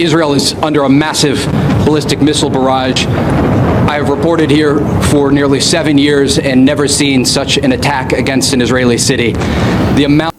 Israel is under a massive ballistic missile barrage. I have reported here for nearly 7 years and never seen such an attack against an Israeli city. The amount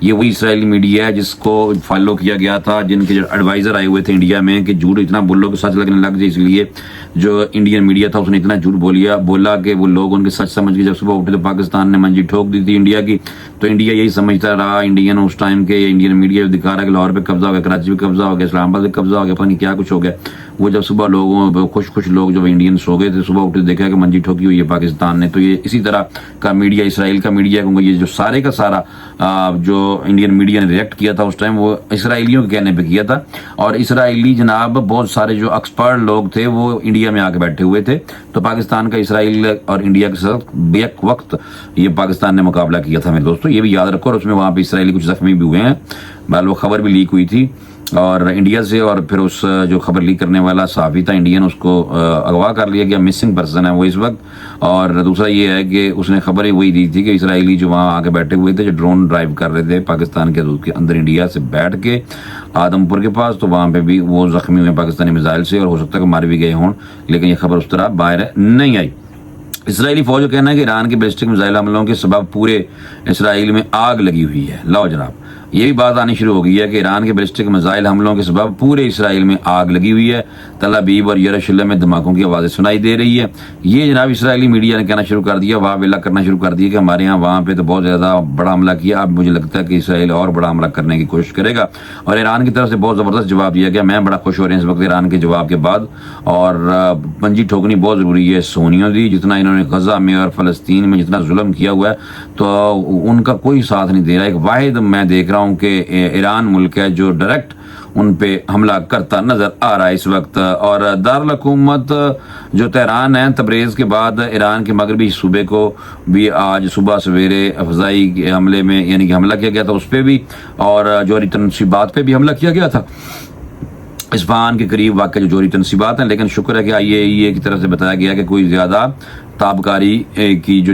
یہ وہی اسرائیلی media ہے جس کو follow کیا گیا تھا, جن کے جو ایڈوائزر آئے ہوئے تھے انڈیا میں کہ جھوٹ اتنا بولو کہ سچ لگنے لگ جائے, اس لیے جو انڈین میڈیا تھا اس نے اتنا جھوٹ بولا کہ وہ لوگ ان کے سچ سمجھ کے جب صبح اٹھے تو پاکستان نے منجی ٹھوک دی تھی انڈیا کی. تو انڈیا یہی سمجھتا رہا, انڈین اس ٹائم کے انڈین میڈیا دکھا رہا ہے کہ لاہور پہ قبضہ ہو گیا, کراچی پہ قبضہ ہو گیا, اسلام آباد پہ قبضہ ہو گیا, پتہ نہیں کیا کچھ ہو گیا. وہ جب صبح لوگوں کچھ لوگ جب انڈین سو گئے تھے, صبح اٹھے دیکھا کہ منجی ٹھوکی ہوئی ہے پاکستان نے. تو یہ اسی طرح کا میڈیا اسرائیل کا میڈیا ہے, کیونکہ یہ جو سارے کا سارا جو انڈین میڈیا نے ریئیکٹ کیا تھا اس ٹائم وہ اسرائیلیوں کے کہنے پہ کیا تھا. اور اسرائیلی جناب بہت سارے جو ایکسپرٹ لوگ تھے وہ انڈیا میں آ کے بیٹھے ہوئے تھے. تو پاکستان کا اسرائیل اور انڈیا کے ساتھ بیک وقت یہ پاکستان نے مقابلہ کیا تھا میرے دوستوں, یہ بھی یاد رکھو. اور اس میں وہاں پہ اسرائیلی کچھ زخمی بھی ہوئے ہیں, بہرحال وہ خبر بھی لیک ہوئی تھی اور انڈیا سے. اور پھر اس جو خبر لیک کرنے والا صحافی تھا انڈین, اس کو اغوا کر لیا گیا, مسنگ پرسن ہے وہ اس وقت. اور دوسرا یہ ہے کہ اس نے خبر ہی وہی دی تھی کہ اسرائیلی جو وہاں آ کے بیٹھے ہوئے تھے, جو ڈرون ڈرائیو کر رہے تھے پاکستان کے حدود کے اندر انڈیا سے بیٹھ کے آدم پور کے پاس, تو وہاں پہ بھی وہ زخمی ہوئے پاکستانی میزائل سے, اور ہو سکتا ہے کہ مار بھی گئے ہوں, لیکن یہ خبر اس طرح باہر نہیں آئی. اسرائیلی فوج کا کہنا ہے کہ ایران کے بیلسٹک میزائل حملوں کے سبب پورے اسرائیل میں آگ لگی ہوئی ہے. لاؤ جناب, یہ بھی بات آنی شروع ہو گئی ہے کہ ایران کے بیلسٹک میزائل حملوں کے سبب پورے اسرائیل میں آگ لگی ہوئی ہے. تل ابیب اور یروشلم میں دھماکوں کی آوازیں سنائی دے رہی ہے. یہ جناب اسرائیلی میڈیا نے کہنا شروع کر دیا, واہ ویلا کرنا شروع کر دیا کہ ہمارے یہاں وہاں پہ تو بہت زیادہ بڑا حملہ کیا, اب مجھے لگتا ہے کہ اسرائیل اور بڑا حملہ کرنے کی کوشش کرے گا. اور ایران کی طرف سے بہت زبردست جواب دیا گیا. میں بڑا خوش ہو رہا ہوں اس وقت ایران کے جواب کے بعد. اور پنجی ٹھوکنی بہت ضروری ہے سونیوں دی, جتنا انہوں نے غزہ میں اور فلسطین میں جتنا ظلم کیا ہوا ہے تو ان کا کوئی ساتھ نہیں دے رہا. ایک واحد میں دیکھ رہا ہوں کہ ایران ملک ہے جو ڈائریکٹ ان پہ حملہ کرتا نظر آ رہا ہے اس وقت. اور دارالحکومت جو تہران ہے, تبریز کے بعد ایران کے مغربی صوبے کو بھی آج صبح سویرے فضائی کے حملے میں یعنی کہ حملہ کیا گیا تھا, اس پہ بھی, اور جوہری تنصیبات پہ بھی حملہ کیا گیا تھا. اصفہان کے قریب واقع جو جوہری تنصیبات ہیں, لیکن شکر ہے کہ IAEA کی طرف سے بتایا گیا کہ کوئی زیادہ تابکاری کی جو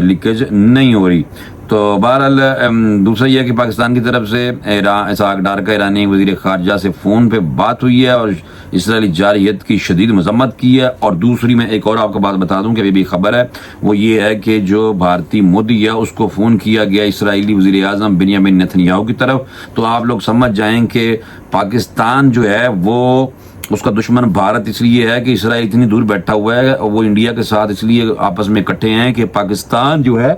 لیکیج نہیں ہو رہی. تو بہرحال دوسرا یہ ہے کہ پاکستان کی طرف سے اسحاق ڈار کا ایرانی وزیر خارجہ سے فون پہ بات ہوئی ہے اور اسرائیلی جارحیت کی شدید مذمت کی ہے. اور دوسری میں ایک اور آپ کو بات بتا دوں کہ ابھی بھی خبر ہے, وہ یہ ہے کہ جو بھارتی مودی ہے اس کو فون کیا گیا اسرائیلی وزیر اعظم بنیامین نیتنیاہو کی طرف. تو آپ لوگ سمجھ جائیں کہ پاکستان جو ہے وہ اس کا دشمن بھارت اس لیے ہے کہ اسرائیل اتنی دور بیٹھا ہوا ہے, اور وہ انڈیا کے ساتھ اس لیے آپس میں اکٹھے ہیں کہ پاکستان جو ہے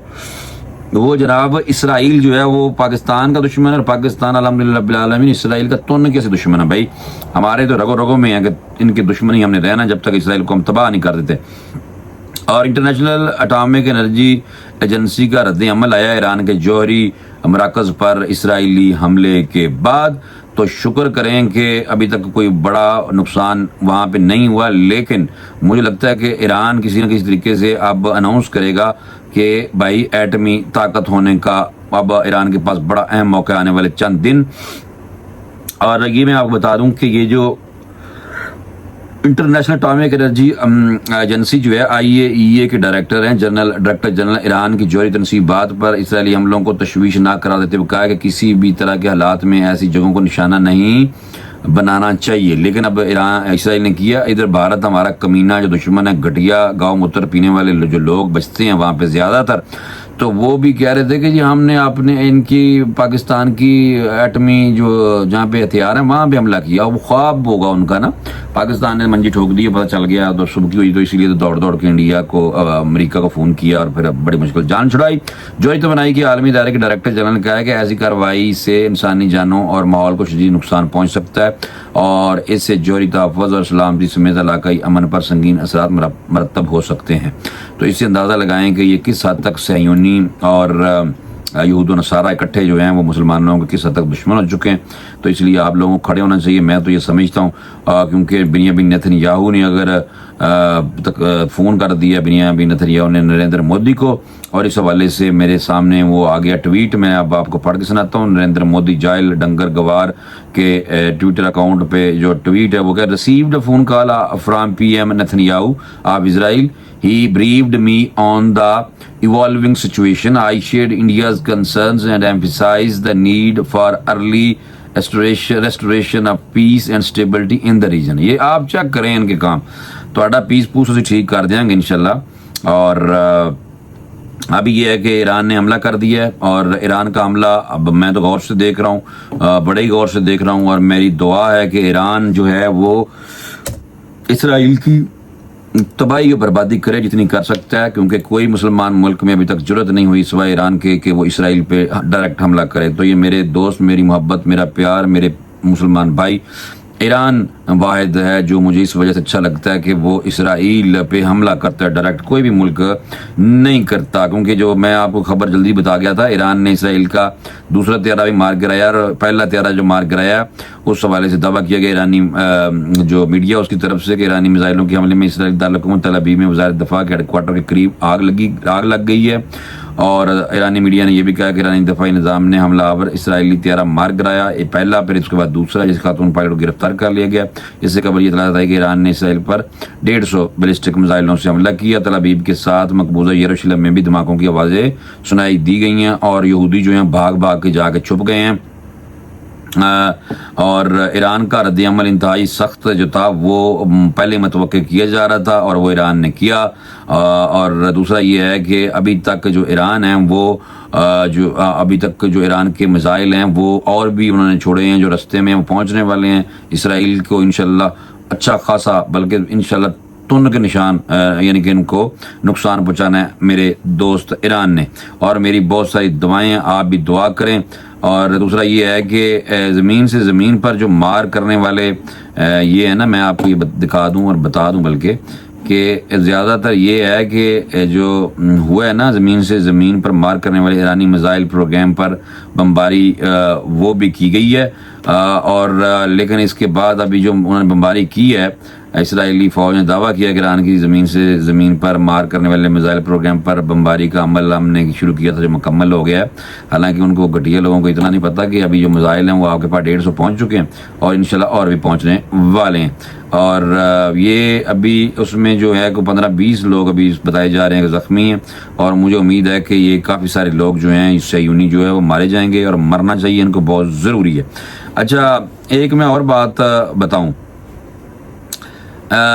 وہ جناب اسرائیل جو ہے وہ پاکستان کا دشمن ہے, اور پاکستان الحمدللہ رب العالمین اسرائیل کا تون کیسے دشمن ہے بھائی. ہمارے تو رگوں رگوں میں ہے کہ ان کے دشمنی ہم نے رہنا جب تک اسرائیل کو ہم تباہ نہیں کر دیتے. اور انٹرنیشنل اٹامک انرجی ایجنسی کا رد عمل آیا ایران کے جوہری مراکز پر اسرائیلی حملے کے بعد. تو شکر کریں کہ ابھی تک کوئی بڑا نقصان وہاں پہ نہیں ہوا, لیکن مجھے لگتا ہے کہ ایران کسی نہ کسی طریقے سے اب اناؤنس کرے گا کہ بھائی ایٹمی طاقت ہونے کا اب ایران کے پاس بڑا اہم موقع آنے والے چند دن. اور یہ میں آپ کو بتا دوں کہ یہ جو انٹرنیشنل اٹامک انرجی ایجنسی جو ہے IAEA کے ڈائریکٹر ہیں, ڈائریکٹر جنرل, ایران کی جوہری تنصیبات پر اسرائیلی حملوں کو تشویش نہ قرار دیتے ہوئے کہا کہ کسی بھی طرح کے حالات میں ایسی جگہوں کو نشانہ نہیں بنانا چاہیے. لیکن اب اسرائیل نے کیا, ادھر بھارت ہمارا کمینہ جو دشمن ہے, گھٹیا گاؤں موتر پینے والے جو لوگ بچتے ہیں وہاں پہ زیادہ تر, تو وہ بھی کہہ رہے تھے کہ جی ہم نے اپنے ان کی پاکستان کی ایٹمی جو جہاں پہ ہتھیار ہیں وہاں پہ حملہ کیا. وہ خواب ہوگا ان کا نا, پاکستان نے منجی ٹھوک دی, پتہ چل گیا تو صبح کی ہوئی, تو اسی لیے تو دوڑ کے انڈیا کو امریکہ کو فون کیا اور پھر بڑی مشکل جان چھڑائی. جوہری توانائی کے عالمی ادارے کے ڈائریکٹر جنرل نے کہا ہے کہ ایسی کارروائی سے انسانی جانوں اور ماحول کو شدید نقصان پہنچ سکتا ہے, اور اس سے جوہری تحفظ اور سلامتی سمیت علاقائی امن پر سنگین اثرات مرتب ہو سکتے ہیں. تو اس سے اندازہ لگائیں کہ یہ کس حد تک صہیونی اور یہود و نصارہ اکٹھے جو ہیں وہ مسلمانوں کے کس حد تک دشمن ہو چکے ہیں. تو اس لیے آپ لوگوں کو کھڑے ہونا چاہیے. میں تو یہ سمجھتا ہوں کیونکہ بنیامین نیتنیاہو نے اگر فون کر دیا بنیامین نیتنیاہو نے نریندر مودی کو, اور اس حوالے سے میرے سامنے وہ آ گیا ٹویٹ, میں اب آپ کو پڑھ کے سناتا ہوں. نریندر مودی جائل ڈنگر گوار کے ٹویٹر اکاؤنٹ پہ جو ٹویٹ ہے وہ کہ received phone call from PM Netanyahu of Israel. He briefed me on the evolving situation. I shared India's concerns and emphasized the need for early restoration of peace and stability in the region. یہ آپ check کریں ان کے کام, تو پیس پوس اسے ٹھیک کر دیں گے انشاءاللہ. اور ابھی یہ ہے کہ ایران نے حملہ کر دیا ہے، اور ایران کا حملہ اب میں تو غور سے دیکھ رہا ہوں، بڑے ہی غور سے دیکھ رہا ہوں، اور میری دعا ہے کہ ایران جو ہے وہ اسرائیل کی تباہی اور بربادی کرے جتنی کر سکتا ہے، کیونکہ کوئی مسلمان ملک میں ابھی تک جرت نہیں ہوئی سوائے ایران کے کہ وہ اسرائیل پہ ڈائریکٹ حملہ کرے۔ تو یہ میرے دوست، میری محبت، میرا پیار، میرے مسلمان بھائی، ایران واحد ہے جو مجھے اس وجہ سے اچھا لگتا ہے کہ وہ اسرائیل پہ حملہ کرتا ہے ڈائریکٹ، کوئی بھی ملک نہیں کرتا، کیونکہ جو میں آپ کو خبر جلدی بتا گیا تھا، ایران نے اسرائیل کا دوسرا طیارہ بھی مار گرایا، اور پہلا طیارہ جو مار گرایا اس حوالے سے دعویٰ کیا گیا ایرانی جو میڈیا اس کی طرف سے کہ ایرانی میزائلوں کے حملے میں اسرائیل دارالحکومت تل ابیب میں وزارت دفاع کے ہیڈ کوارٹر کے قریب آگ لگ گئی ہے، اور ایرانی میڈیا نے یہ بھی کہا کہ ایرانی دفاعی نظام نے حملہ آور اسرائیلی طیارہ مار گرایا، یہ پہلا، پھر اس کے بعد دوسرا جس خاتون پائلٹ کو گرفتار کر لیا گیا۔ اس سے قبل یہ اطلاع ہے کہ ایران نے اسرائیل پر 150 بیلسٹک میزائلوں سے حملہ کیا۔ تل ابیب کے ساتھ مقبوضہ یروشلم میں بھی دھماکوں کی آوازیں سنائی دی گئی ہیں، اور یہودی جو ہیں بھاگ کے جا کے چھپ گئے ہیں، اور ایران کا رد عمل انتہائی سخت جو تھا وہ پہلے متوقع کیا جا رہا تھا، اور وہ ایران نے کیا۔ اور دوسرا یہ ہے کہ ابھی تک جو ایران ہیں وہ ابھی تک جو ایران کے میزائل ہیں وہ اور بھی انہوں نے چھوڑے ہیں جو رستے میں وہ پہنچنے والے ہیں اسرائیل کو انشاءاللہ اچھا خاصا، بلکہ انشاءاللہ تن کے نشان، یعنی کہ ان کو نقصان پہنچانا ہے میرے دوست ایران نے، اور میری بہت ساری دعائیں ہیں، آپ بھی دعا کریں۔ اور دوسرا یہ ہے کہ زمین سے زمین پر جو مار کرنے والے یہ ہے نا، میں آپ کو یہ دکھا دوں اور بتا دوں بلکہ کہ زیادہ تر یہ ہے کہ جو ہوا ہے نا زمین سے زمین پر مار کرنے والے ایرانی میزائل پروگرام پر بمباری وہ بھی کی گئی ہے، اور لیکن اس کے بعد ابھی جو انہوں نے بمباری کی ہے، اسرائیلی فوج نے دعویٰ کیا کہ ایران کی زمین سے زمین پر مار کرنے والے میزائل پروگرام پر بمباری کا عمل ہم نے شروع کیا تھا جو مکمل ہو گیا ہے۔ حالانکہ ان کو گھٹیا لوگوں کو اتنا نہیں پتا کہ ابھی جو میزائل ہیں وہ آپ کے پاس 150 پہنچ چکے ہیں، اور انشاءاللہ اور بھی پہنچنے والے ہیں۔ اور یہ ابھی اس میں جو ہے کوئی 15-20 لوگ ابھی بتائے جا رہے ہیں کہ زخمی ہیں، اور مجھے امید ہے کہ یہ کافی سارے لوگ جو ہیں صہیونی جو ہے وہ مارے جائیں گے، اور مرنا چاہیے، ان کو بہت ضروری ہے۔ اچھا، ایک میں اور بات بتاؤں،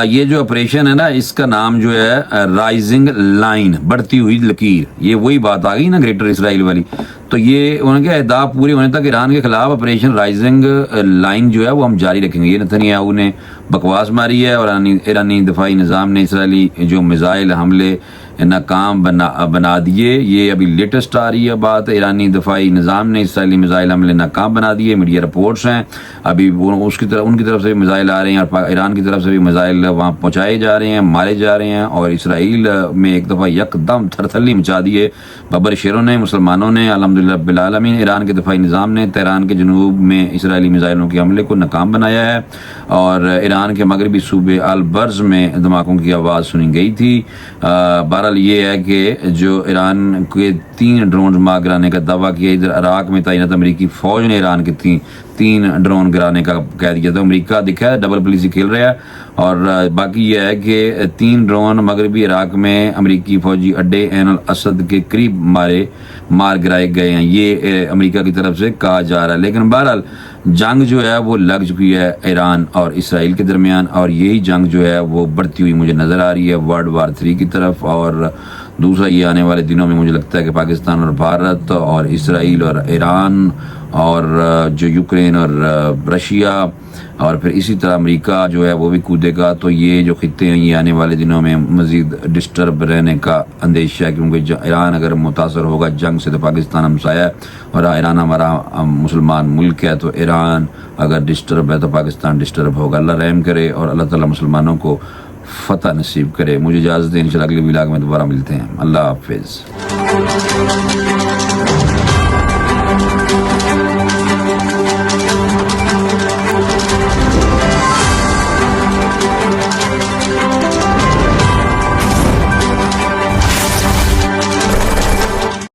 یہ جو آپریشن ہے نا اس کا نام جو ہے رائزنگ لائن، بڑھتی ہوئی لکیر، یہ وہی بات آ گئی نا گریٹر اسرائیل والی۔ تو یہ ان کے اہداف پورے ہونے تک ایران کے خلاف آپریشن رائزنگ لائن جو ہے وہ ہم جاری رکھیں گے۔ یہ نتنیاہو نے بکواس ماری ہے، اور ایرانی دفاعی نظام نے اسرائیلی جو میزائل حملے ناکام بنا دیے۔ یہ ابھی لیٹسٹ آ رہی ہے بات، ایرانی دفاعی نظام نے اسرائیلی میزائل حملے ناکام بنا دیے، میڈیا رپورٹس ہیں، ابھی ان کی طرف سے بھی میزائل آ رہے ہیں، اور ایران کی طرف سے بھی میزائل وہاں پہنچائے جا رہے ہیں، مارے جا رہے ہیں، اور اسرائیل میں ایک دفعہ یکدم تھرتھلی مچا دیے ببر شیروں نے، مسلمانوں نے، الحمدللہ رب العالمین۔ ایران کے دفاعی نظام نے تہران کے جنوب میں اسرائیلی میزائلوں کے حملے کو ناکام بنایا ہے، اور ایران کے مغربی صوبے البرز میں دھماکوں کی آواز سنی گئی تھی۔ بہرحال یہ ہے کہ جو ایران کے 3 ڈرون مار گرانے کا دعویٰ کیا، ادھر عراق میں تعینات امریکی فوج نے ایران کے 3 ڈرون گرانے کا کہہ دیا تھا۔ امریکہ دکھا ہے ڈبل پولیسی کھیل رہا ہے، اور باقی یہ ہے کہ 3 ڈرون مغربی عراق میں امریکی فوجی اڈے عین الاسد کے قریب مار گرائے گئے ہیں، یہ امریکہ کی طرف سے کہا جا رہا ہے۔ لیکن بہرحال جنگ جو ہے وہ لگ چکی ہے ایران اور اسرائیل کے درمیان، اور یہی جنگ جو ہے وہ بڑھتی ہوئی مجھے نظر آ رہی ہے ورلڈ وار 3 کی طرف۔ اور دوسرا یہ آنے والے دنوں میں مجھے لگتا ہے کہ پاکستان اور بھارت اور اسرائیل اور ایران اور جو یوکرین اور رشیا اور پھر اسی طرح امریکہ جو ہے وہ بھی کودے گا، تو یہ جو خطے ہیں یہ آنے والے دنوں میں مزید ڈسٹرب رہنے کا اندیشہ ہے، کیونکہ ایران اگر متاثر ہوگا جنگ سے تو پاکستان ہمسایہ ہے، اور ایران ہمارا مسلمان ملک ہے، تو ایران اگر ڈسٹرب ہے تو پاکستان ڈسٹرب ہوگا۔ اللہ رحم کرے اور اللہ تعالیٰ مسلمانوں کو فتح نصیب کرے۔ مجھے اجازت دیں، انشاءاللہ اگلے ولاگ میں دوبارہ ملتے ہیں۔ اللہ حافظ۔